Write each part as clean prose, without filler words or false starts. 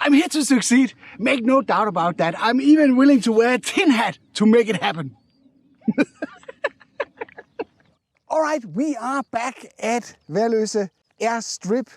I'm here to succeed. Make no doubt about that. I'm even willing to wear a tin hat to make it happen. All right, we are back at Værløse Airstrip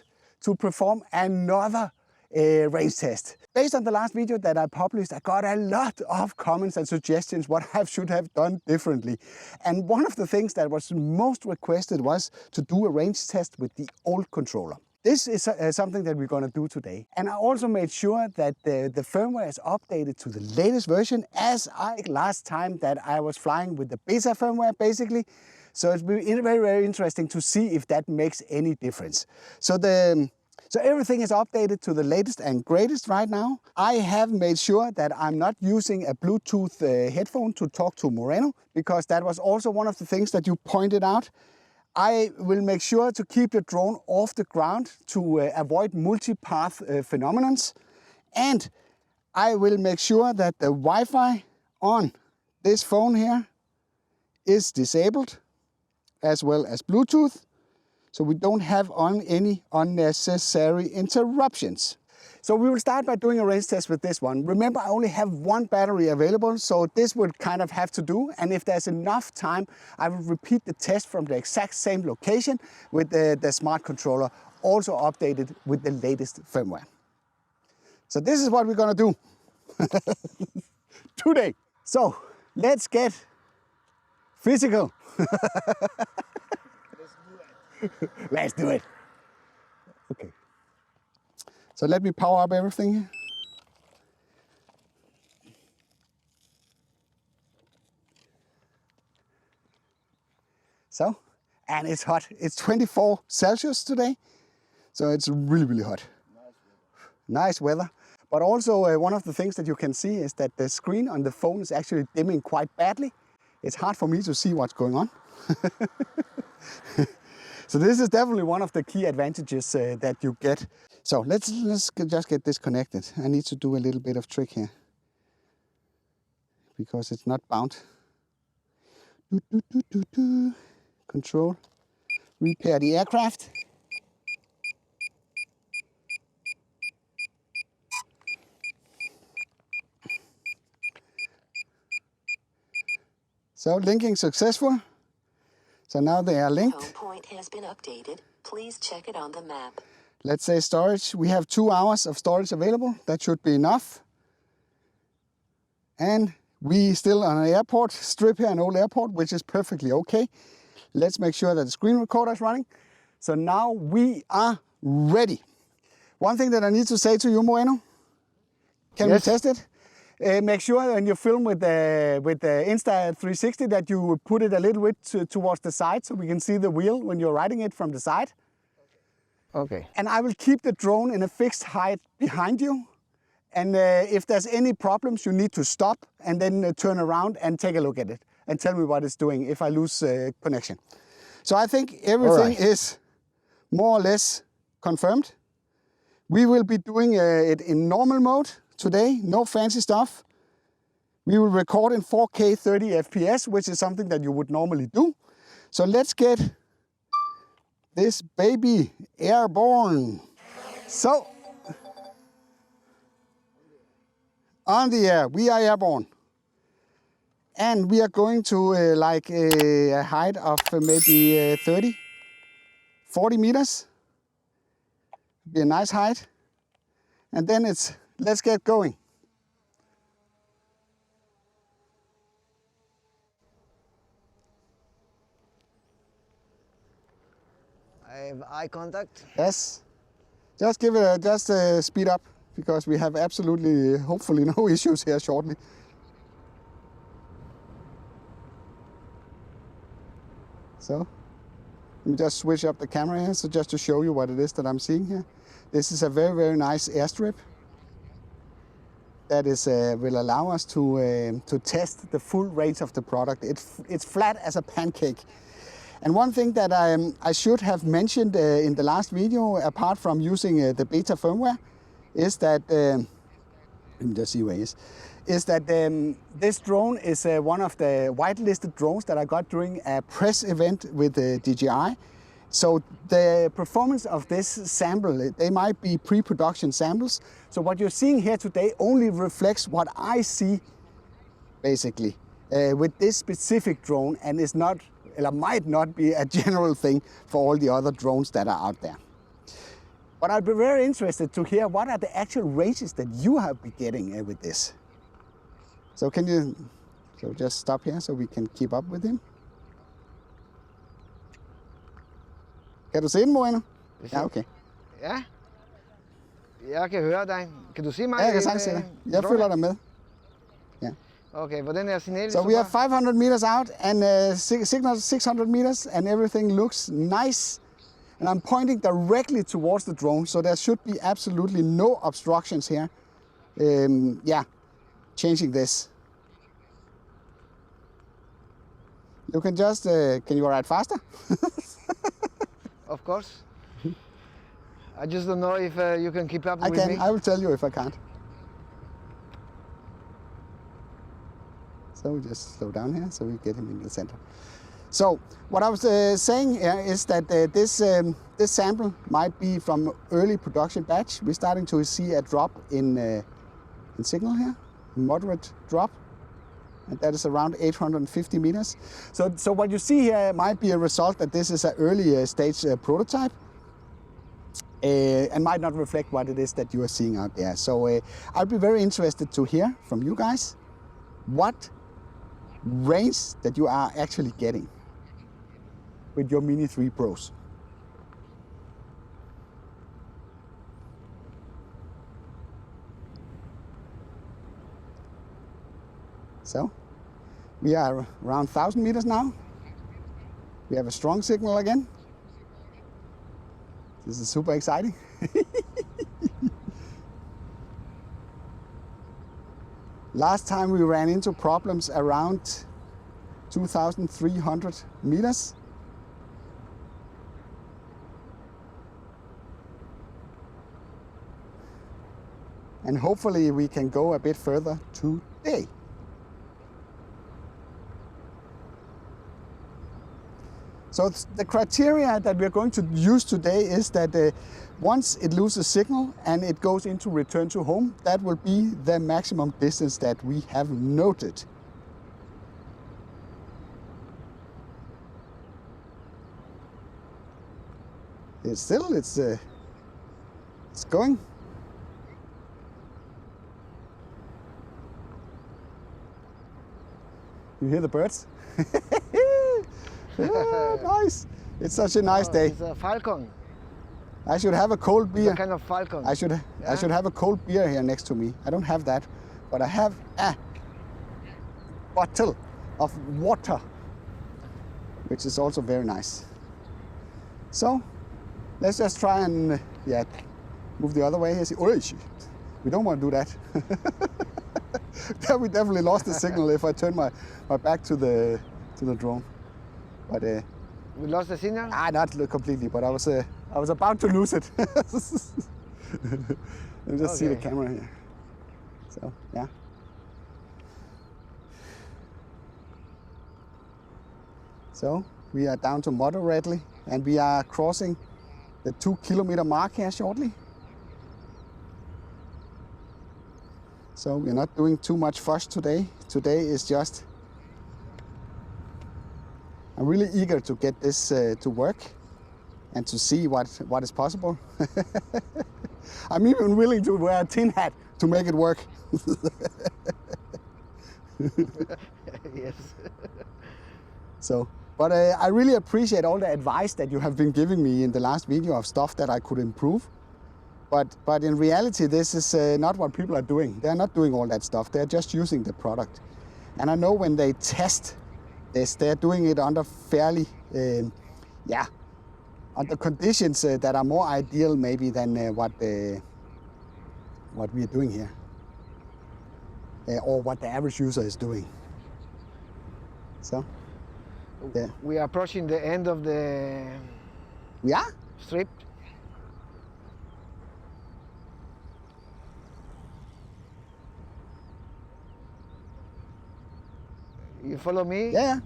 to perform another range test. Based on the last video that I published, I got a lot of comments and suggestions what I should have done differently. And one of the things that was most requested was to do a range test with the old controller. This is something that we're going to do today. And I also made sure that the firmware is updated to the latest version, as last time that I was flying with the beta firmware basically. So it's been very, very interesting to see if that makes any difference. So everything is updated to the latest and greatest right now. I have made sure that I'm not using a Bluetooth headphone to talk to Moreno, because that was also one of the things that you pointed out. I will make sure to keep the drone off the ground to avoid multipath phenomenons. And I will make sure that the Wi-Fi on this phone here is disabled, as well as Bluetooth, so we don't have any unnecessary interruptions. So we will start by doing a range test with this one. Remember, I only have one battery available, so this would kind of have to do. And if there's enough time, I will repeat the test from the exact same location with the smart controller, also updated with the latest firmware. So this is what we're gonna do today. So let's get physical. Let's do it. Okay. So let me power up everything here. So, and it's hot. It's 24 Celsius today. So it's really, really hot. Nice weather. But also one of the things that you can see is that the screen on the phone is actually dimming quite badly. It's hard for me to see what's going on. So this is definitely one of the key advantages that you get. So let's just get this connected. I need to do a little bit of trick here, because it's not bound. Control, repair the aircraft. So linking successful. So now they are linked. Home point has been updated. Please check it on the map. Let's say storage. We have 2 hours of storage available. That should be enough. And we still on an airport strip here, an old airport, which is perfectly okay. Let's make sure that the screen recorder is running. So now we are ready. One thing that I need to say to you, Moreno. Can we test it? Make sure when you film with the Insta360 that you put it a little bit towards the side, so we can see the wheel when you're riding it from the side. Okay. And I will keep the drone in a fixed height behind you. And if there's any problems, you need to stop and then turn around and take a look at it and tell me what it's doing if I lose connection. So I think everything is more or less confirmed. We will be doing it in normal mode today, no fancy stuff. We will record in 4K 30 FPS, which is something that you would normally do. So let's get this baby airborne. So, on the air, we are airborne. And we are going to like a height of maybe 30, 40 meters. Be a nice height. And then let's get going. I have eye contact. Yes. Just give it speed up, because we have absolutely, hopefully, no issues here shortly. So, let me just switch up the camera here, so just to show you what it is that I'm seeing here. This is a very, very nice airstrip that will allow us to test the full range of the product. It's flat as a pancake. And one thing that I should have mentioned in the last video, apart from using the beta firmware, is that, let me just see where it is that this drone is one of the whitelisted drones that I got during a press event with DJI. So the performance of this sample, they might be pre-production samples. So what you're seeing here today only reflects what I see, basically, with this specific drone, and is not, or might not be a general thing for all the other drones that are out there. But I'd be very interested to hear what are the actual ranges that you have been getting with this. So can you, so just stop here so we can keep up with him. Kan du se den, Moreno? Ja, okay. Ja. Jeg kan høre dig. Kan du se mig? Ja, jeg kan sagtens se dig. Jeg følger dig med. Ja. Okay, hvordan er signalet So we are 500 meters out and signal 600 meters and everything looks nice. And I'm pointing directly towards the drone, so there should be absolutely no obstructions here. Yeah, changing this. You can just, can you ride faster? Of course. I just don't know if you can keep up with me. I will tell you if I can't. So we just slow down here so we get him in the center. So what I was saying here is that this sample might be from early production batch. We're starting to see a drop in signal here, a moderate drop. And that is around 850 meters. So what you see here might be a result that this is an early stage prototype and might not reflect what it is that you are seeing out there. So I'd be very interested to hear from you guys what range that you are actually getting with your Mini 3 Pros. So we are around 1,000 meters now. We have a strong signal again. This is super exciting. Last time we ran into problems around 2,300 meters. And hopefully we can go a bit further today. So the criteria that we're going to use today is that once it loses signal and it goes into return to home, that will be the maximum distance that we have noted. It's going. You hear the birds? Yeah, nice. It's such a nice day. It's a falcon. I should have a cold beer. It's a kind of falcon. I should have a cold beer here next to me. I don't have that, but I have a bottle of water, which is also very nice. So let's just try and move the other way here. Oh, shit. We don't want to do that. Then we definitely lost the signal if I turn my back to the drone. But we lost the signal? Not completely, but I was about to lose it. Let me just see the camera here. So yeah. So we are down to moderately, and we are crossing the 2 kilometer mark here shortly. So we're not doing too much fuss today. Today is just, I'm really eager to get this to work and to see what is possible. I'm even willing to wear a tin hat to make it work. Yes. So, but I really appreciate all the advice that you have been giving me in the last video of stuff that I could improve. But in reality, this is not what people are doing. They're not doing all that stuff. They're just using the product. And I know when they test this, they're doing it under fairly, under conditions that are more ideal maybe than what we are doing here. Or what the average user is doing. So, yeah. We are approaching the end of the strip. You follow me? Yeah.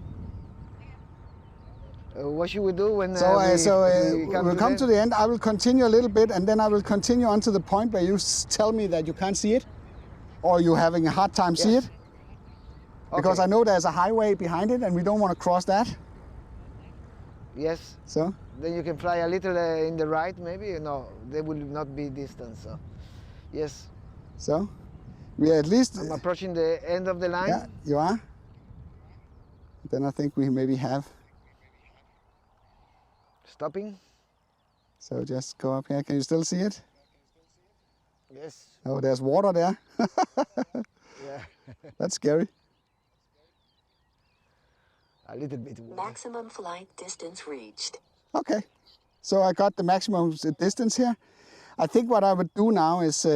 what should we do when we'll come to the end. I will continue a little bit and then I will continue on to the point where you tell me that you can't see it or you're having a hard time see it. Because I know there's a highway behind it and we don't want to cross that. Yes. So? Then you can fly a little in the right maybe. No, there will not be distance. So. Yes. So? We are at least... I'm approaching the end of the line. Yeah, you are. Then I think we maybe have... Stopping. So just go up here. Can you still see it? Yes. Oh, there's water there. Yeah. That's scary. A little bit water. Maximum flight distance reached. Okay. So I got the maximum distance here. I think what I would do now is...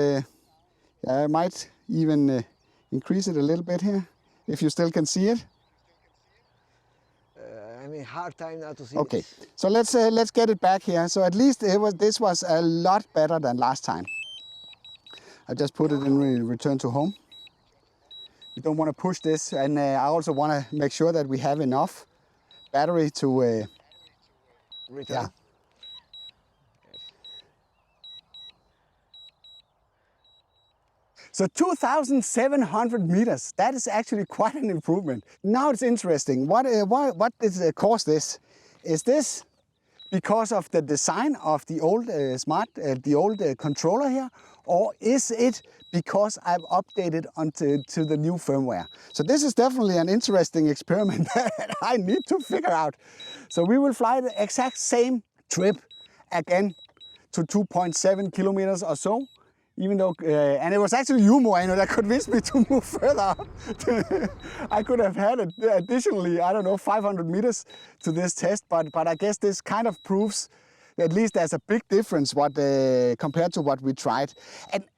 I might even increase it a little bit here, if you still can see it. I mean, hard time now to see. Okay, so let's get it back here. So at least this was a lot better than last time. I just put it in return to home. You don't want to push this, and I also want to make sure that we have enough battery to return. Yeah. So 2,700 meters, that is actually quite an improvement. Now it's interesting, what is caused this? Is this because of the design of the old controller here? Or is it because I've updated to the new firmware? So this is definitely an interesting experiment that I need to figure out. So we will fly the exact same trip again to 2.7 kilometers or so. Even though, and it was actually you, Moreno, that convinced me to move further up. I could have had additionally, I don't know, 500 meters to this test, but I guess this kind of proves at least there's a big difference compared to what we tried.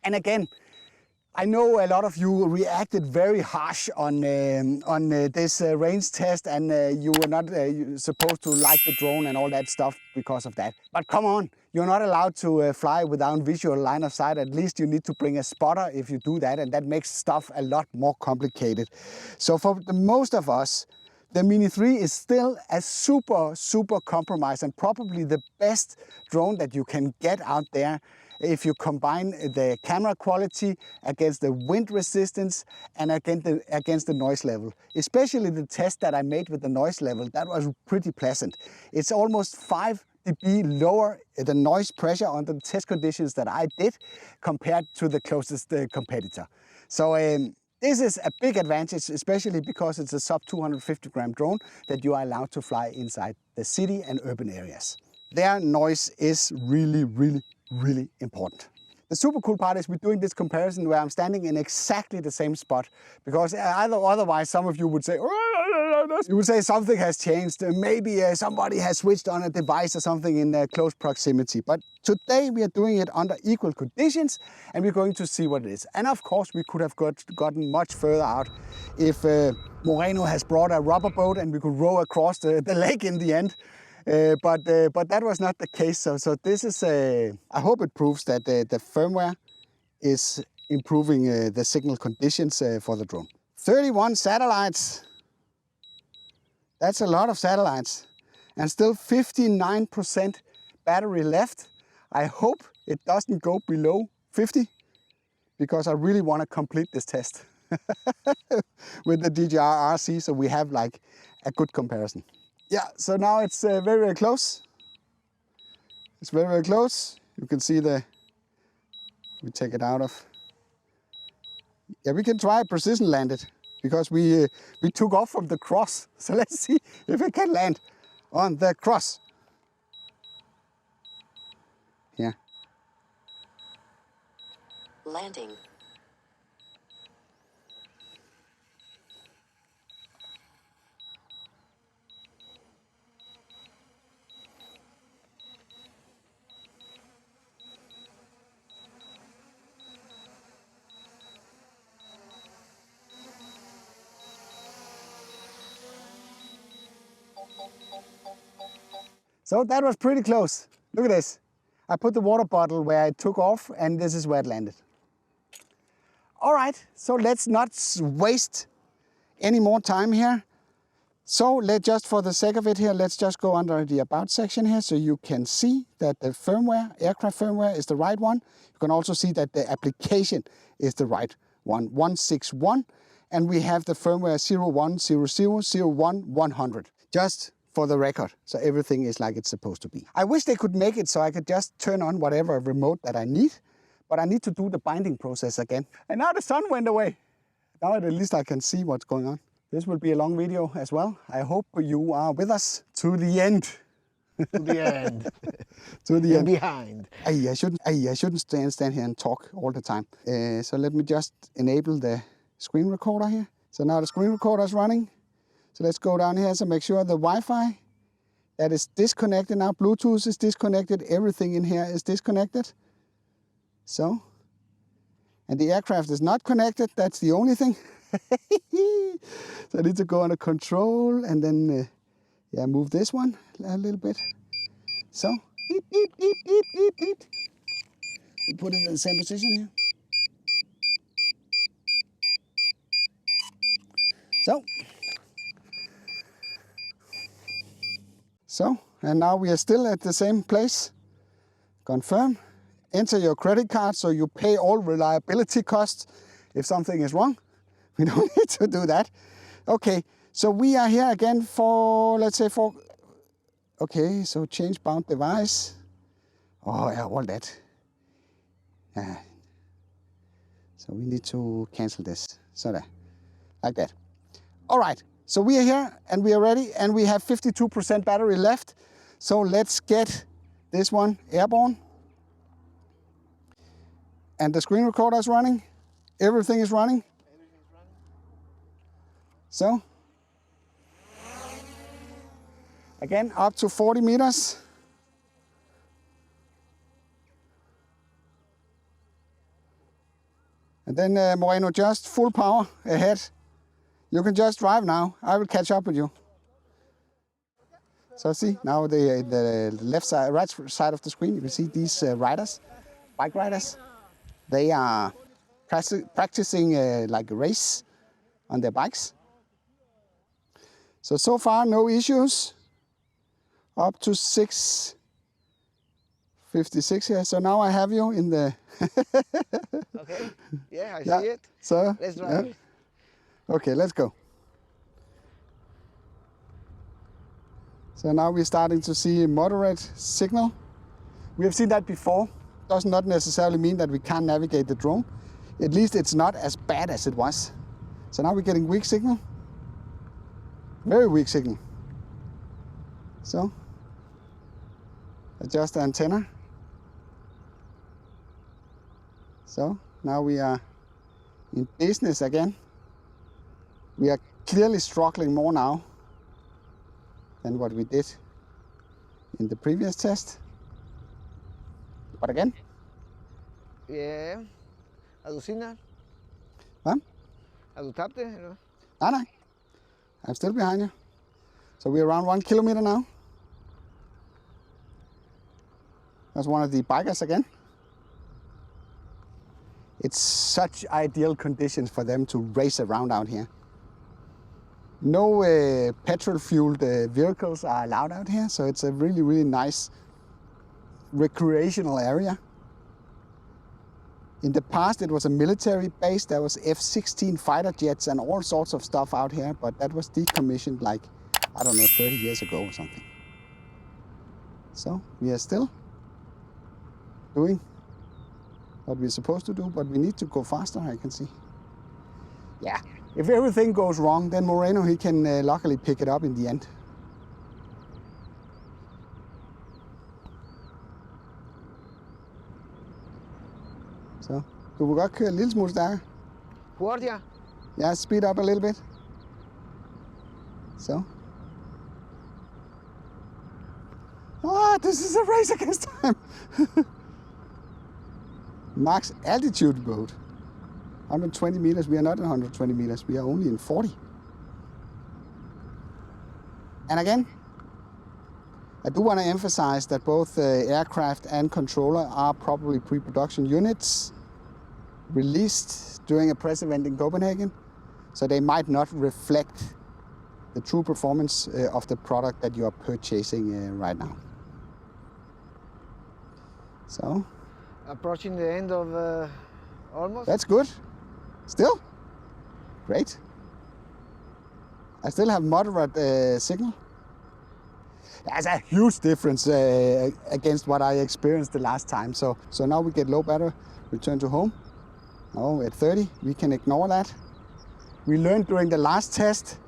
And again, I know a lot of you reacted very harsh on this range test, and you were not supposed to like the drone and all that stuff because of that. But come on, you're not allowed to fly without visual line of sight. At least you need to bring a spotter if you do that, and that makes stuff a lot more complicated. So for the most of us, the Mini 3 is still a super compromise and probably the best drone that you can get out there if you combine the camera quality against the wind resistance and against the noise level. Especially the test that I made with the noise level, that was pretty pleasant. It's almost 5 dB lower the noise pressure under the test conditions that I did compared to the closest competitor. So this is a big advantage, especially because it's a sub 250 gram drone that you are allowed to fly inside the city and urban areas. Their noise is really important. The super cool part is we're doing this comparison where I'm standing in exactly the same spot, because otherwise some of you would say, you would say something has changed. Maybe somebody has switched on a device or something in close proximity. But today we are doing it under equal conditions and we're going to see what it is. And of course we could have gotten much further out if Moreno has brought a rubber boat and we could row across the lake in the end. But that was not the case. So this is I hope it proves that the firmware is improving the signal conditions for the drone. 31 satellites. That's a lot of satellites. And still 59% battery left. I hope it doesn't go below 50 because I really want to complete this test with the DJI RC, so we have like a good comparison. Yeah, so now it's very close. It's very close. You can see we take it out of. Yeah, we can try precision land it because we took off from the cross. So let's see if it can land on the cross. Yeah. Landing. So that was pretty close. Look at this. I put the water bottle where it took off and this is where it landed. All right, so let's not waste any more time here. So just for the sake of it here, let's just go under the About section here so you can see that the firmware, aircraft firmware is the right one. You can also see that the application is the right one, 161. And we have the firmware 0100011100, just for the record. So everything is like it's supposed to be. I wish they could make it so I could just turn on whatever remote that I need, but I need to do the binding process again. And now the sun went away. Now at least I can see what's going on. This will be a long video as well. I hope you are with us to the end. To the end. To the end. Behind. I shouldn't stand here and talk all the time. So let me just enable the screen recorder here. So now the screen recorder is running. So let's go down here to make sure the Wi-Fi that is disconnected now. Bluetooth is disconnected. Everything in here is disconnected. So, and the aircraft is not connected. That's the only thing. So I need to go under control and then move this one a little bit. So, beep, beep, beep, beep, beep, beep. We put it in the same position here. So, and now we are still at the same place. Confirm. Enter your credit card so you pay all reliability costs if something is wrong. We don't need to do that. Okay, so we are here again for, let's say okay, so change bound device. Oh, yeah, all that. So we need to cancel this. So there, like that. All right, so we are here and we are ready and we have 52% battery left. So let's get this one airborne. And the screen recorder is running. Everything is running. So, again, up to 40 meters. And then Moreno, just full power ahead. You can just drive now. I will catch up with you. So see, now the left side, right side of the screen, you can see these riders, bike riders. They are practicing like a race on their bikes. So far, no issues. Up to 6:56 here. So now I have you in the... Okay, yeah, I see it. So, let's drive. Yeah. Okay, let's go. So now we're starting to see a moderate signal. We have seen that before. Does not necessarily mean that we can't navigate the drone. At least it's not as bad as it was. So now we're getting weak signal. Very weak signal. So, adjust the antenna. So, now we are in business again. We are clearly struggling more now than what we did in the previous test. But again? Yeah. Er du signal? Hvad? Er du tabt det, eller? Nej. I'm still behind you. So we're around 1 kilometer now. That's one of the bikers again. It's such ideal conditions for them to race around out here. No petrol-fueled vehicles are allowed out here, so it's a really, really nice recreational area. In the past, it was a military base. There was F-16 fighter jets and all sorts of stuff out here, but that was decommissioned like, I don't know, 30 years ago or something. So we are still doing what we're supposed to do, but we need to go faster, I can see. Yeah, if everything goes wrong, then Moreno, he can luckily pick it up in the end. Så du vil godt køre en lille smule stærkere. Hurtigere? Yeah, speed up a little bit. So. Oh, this is a race against time. Max altitude mode. 120 meters. We are not in 120 meters. We are only in 40. And again, I do want to emphasize that both aircraft and controller are probably pre-production units released during a press event in Copenhagen. So they might not reflect the true performance of the product that you are purchasing right now. So, approaching the end of almost. That's good. Still? Great. I still have moderate signal. That's a huge difference against what I experienced the last time. So now we get low battery, return to home. Oh, at 30, we can ignore that. We learned during the last test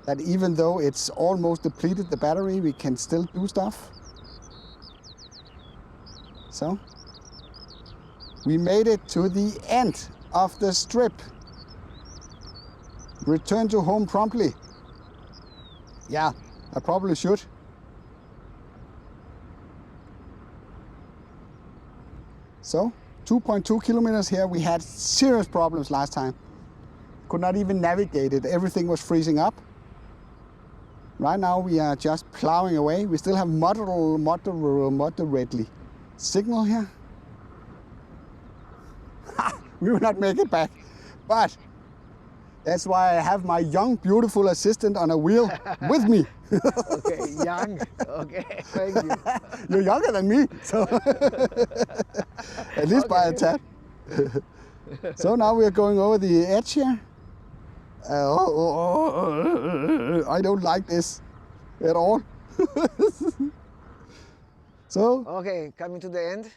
that even though it's almost depleted the battery, we can still do stuff. So, we made it to the end of the strip. Return to home promptly. Yeah, I probably should. So, 2.2 kilometers here. We had serious problems last time. Could not even navigate it. Everything was freezing up. Right now we are just plowing away. We still have moderately signal here. We will not make it back. But that's why I have my young, beautiful assistant on a wheel with me. Okay, young. Okay, thank you. You're younger than me, so at least by a tad. So now we are going over the edge here. I don't like this at all. So. Okay, coming to the end.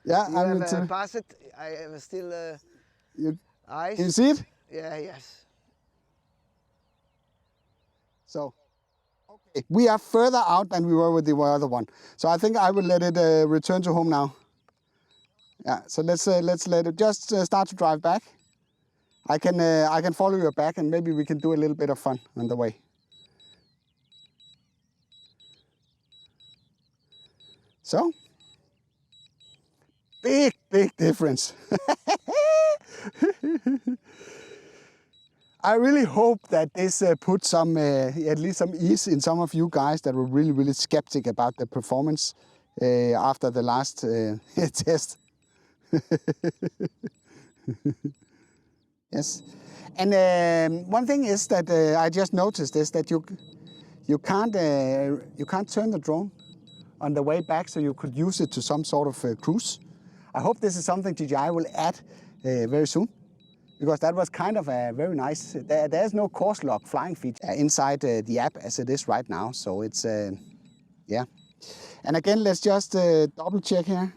Yeah, you I'm have passed it. I have still eyes. Can you see it? Yeah, yes. So, okay, we are further out than we were with the other one. So I think I will let it return to home now. Yeah, so let's let it just start to drive back. I can follow you back and maybe we can do a little bit of fun on the way. So, big difference. I really hope that this put some, at least some ease in some of you guys that were really skeptic about the performance after the last test. Yes, and one thing is that I just noticed is that you can't turn the drone on the way back, so you could use it to some sort of cruise. I hope this is something DJI will add very soon, because that was kind of a very nice. There's no course lock flying feature inside the app as it is right now, so it's yeah. And again, let's just double check here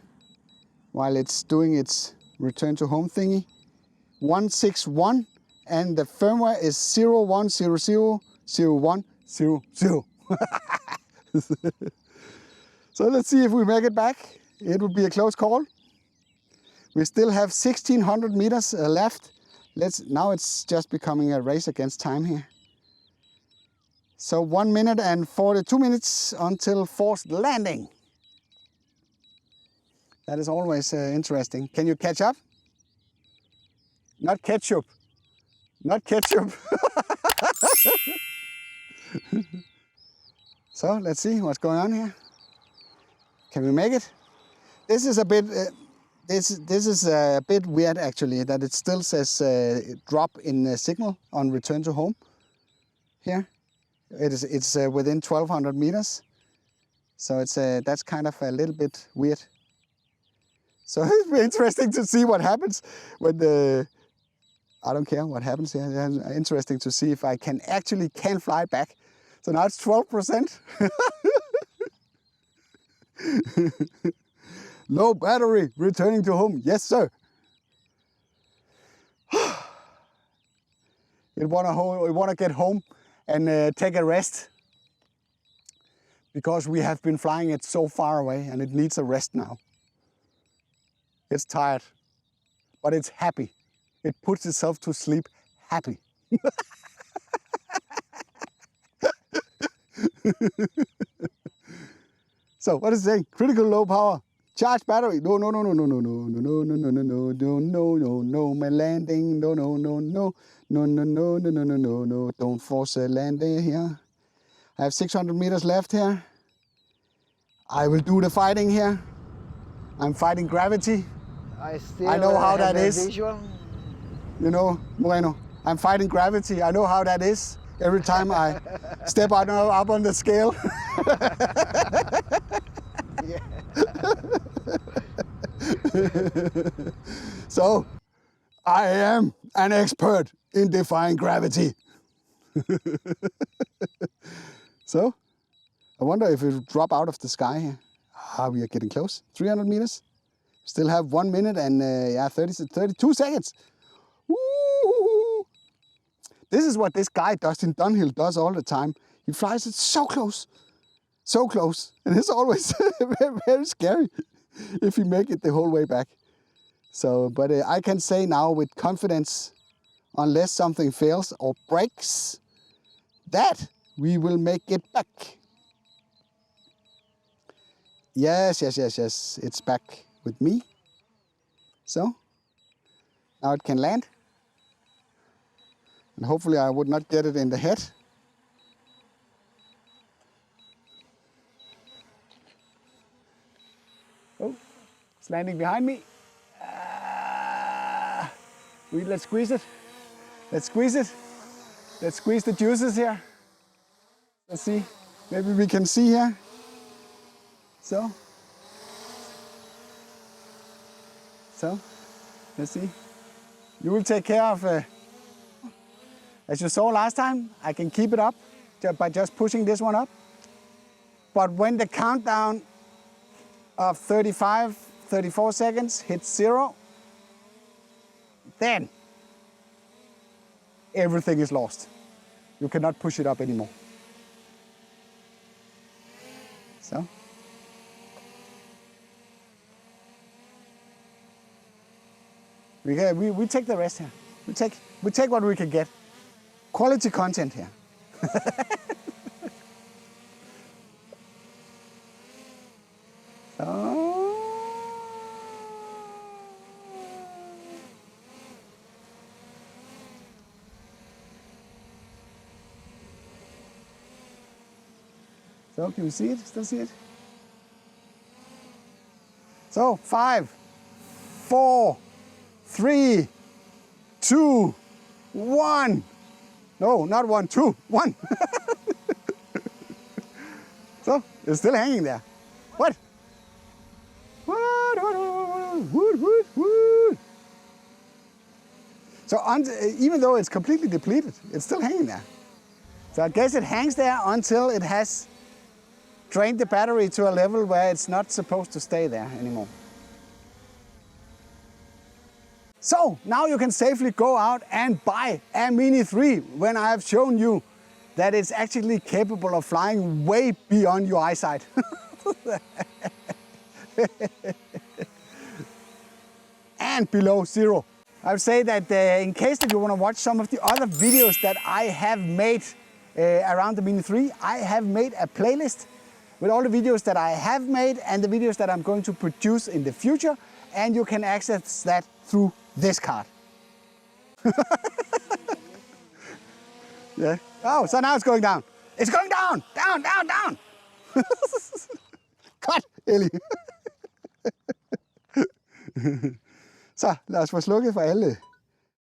while it's doing its return to home thingy. 161 and the firmware is 01000100. So let's see if we make it back. It would be a close call. We still have 1600 meters left. Now it's just becoming a race against time here. So 1 minute and 42 minutes until forced landing. That is always interesting. Can you catch up? Not ketchup. Not ketchup. So let's see what's going on here. Can we make it? This is a bit. This is a bit weird actually, that it still says drop in signal on return to home. Here, it's within 1200 meters. So it's that's kind of a little bit weird. So it'll be interesting to see what happens when the. I don't care what happens here. It's interesting to see if I can fly back. So now it's 12%. Low battery, returning to home. Yes, sir. We want to get home and take a rest, because we have been flying it so far away and it needs a rest now. It's tired, but it's happy. It puts itself to sleep happy. So what is it saying? Critical low power. Charge battery. No, my landing. No. Don't force a landing here. I have 600 meters left here. I will do the fighting here. I'm fighting gravity. I know how that is. Visual. You know, Moreno, I'm fighting gravity. I know how that is. every time I step up on the scale. So, I am an expert in defying gravity. So, I wonder if it will drop out of the sky here. We are getting close. 300 meters. Still have 1 minute and 32 seconds. Woo! This is what this guy, Dustin Dunhill, does all the time. He flies it so close. So close. And it's always very, very scary if you make it the whole way back. So, but I can say now with confidence, unless something fails or breaks, that we will make it back. Yes, it's back with me. So, now it can land. And hopefully I would not get it in the head. Oh, it's landing behind me. Let's squeeze it. Let's squeeze it. Let's squeeze the juices here. Let's see. Maybe we can see here. So, let's see. You will take care of, as you saw last time, I can keep it up by just pushing this one up. But when the countdown of 35, 34 seconds hits 0, then everything is lost. You cannot push it up anymore. So. We take the rest here. We take what we can get. Quality content here. So can you see it? Still see it? So 5, 4, 3, 2, 1. No, not 1, 2, 1. So it's still hanging there. What? Wood. So even though it's completely depleted, it's still hanging there. So I guess it hangs there until it has drained the battery to a level where it's not supposed to stay there anymore. So now you can safely go out and buy a Mini 3 when I have shown you that it's actually capable of flying way beyond your eyesight. And below 0. I would say that in case that you want to watch some of the other videos that I have made around the Mini 3, I have made a playlist with all the videos that I have made and the videos that I'm going to produce in the future, and you can access that through this card. Yeah. Oh, so now it's going down. It's going down! Down! Cut, Ellie. Så lad os få slukket for alle